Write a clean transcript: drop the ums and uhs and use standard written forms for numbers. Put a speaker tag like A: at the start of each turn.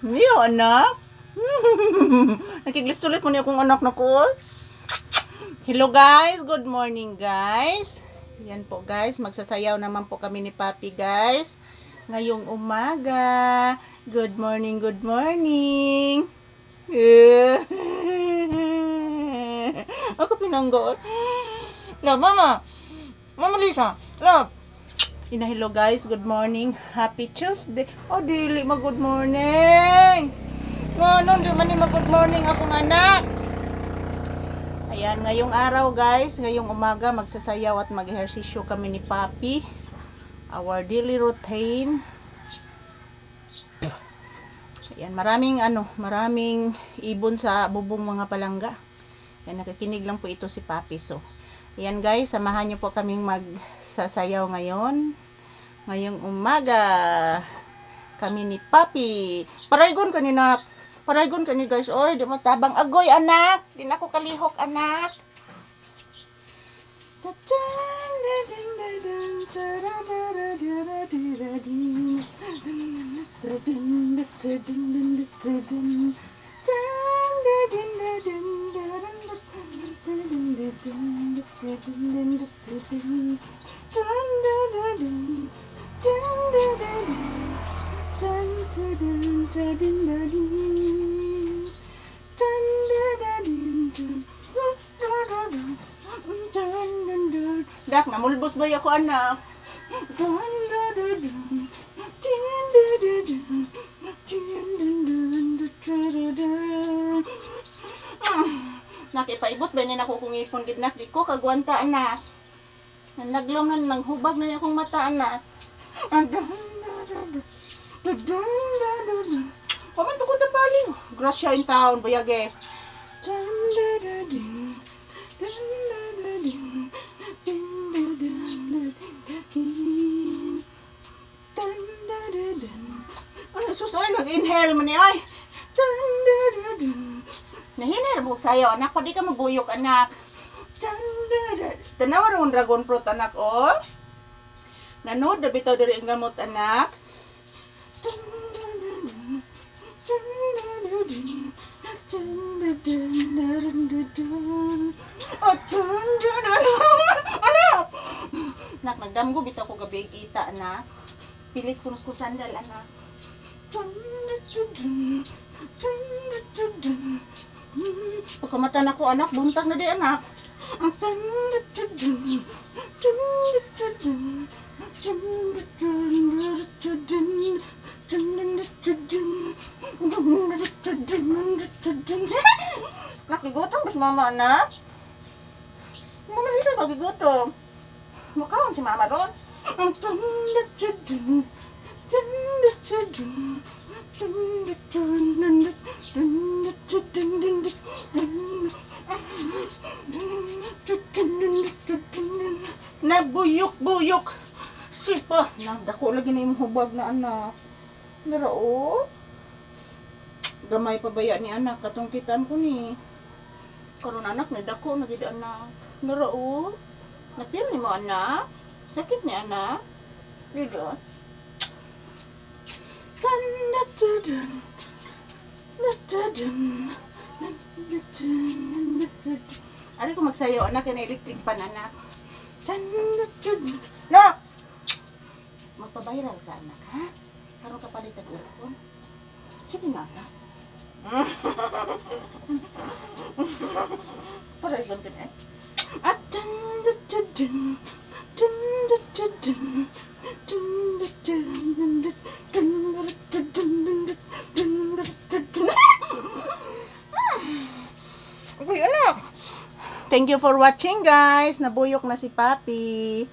A: Niyo, anak. Nakiglit-sulit mo niya akong anak na ko. Hello guys, good morning guys. Yan po guys, magsasayaw naman po kami ni Papi guys. Ngayong umaga. Good morning, good morning. Ako pinanggot. Love, mama. Mama Lisa, love. Hello guys, good morning. Happy Tuesday. Oh, dili mag-good morning. Nganon, di man ni mag-good morning akong anak. Ayan, ngayong araw guys, ngayong umaga magsasayaw at mag-ehersisyo kami ni Papi. Our daily routine. Ayan, maraming ibon sa bubong mga palangga. Ayan, nakikinig lang po ito si Papi. So, ayan guys, samahan niyo po kaming magsasayaw ngayon. Ngayong umaga, kami ni Papi. Paraygon kanina. Paraygon kani guys. Oy, di mo tabang agoy anak. Di na ako kalihok anak. Dak, namulbos ba ako anak? Nakipaibot ba ni ako kung ipon gidnak di ko kagwanta anak. Naglom na nang hubag na akong mata anak. Kaman to ko tabaling. Gracia in town, bayage. Ay, sus, ay, nag-inhale mo ni, ay. Nahinir mo sa'yo, anak, pa di ka mabuyok, anak. Tanawa rin dragon fruit, anak, oh. Nanood na bitaw diri ang gamot, anak. Anak! Anak, nagdamgo bitaw ko gabig ita, anak. Pilit ko ko sandal, anak. Pagkamata na ko, anak, buntag na di, anak. Nakigutom bas mama, anak? Mama Lisa, nakigutom. Mukhaon si mama ron. Nagbuyok-buyok. Sipa. Dako lagi na yung hubag na anak. Narao. Gamay pa baya ni anak. Katong kitaan ko ni. Karon anak, nadako na gid anak. Narao. Napil ni mo anak. Sakit ni anak. Dito. Ari ko magsayo anak na electric pan anak. No. Magpa-viral ka anak ha. Karon ka palit og earphone. Sige na anak. Para isang eh. At okay, anak. Thank you for watching guys. Nabuyok na si Papi.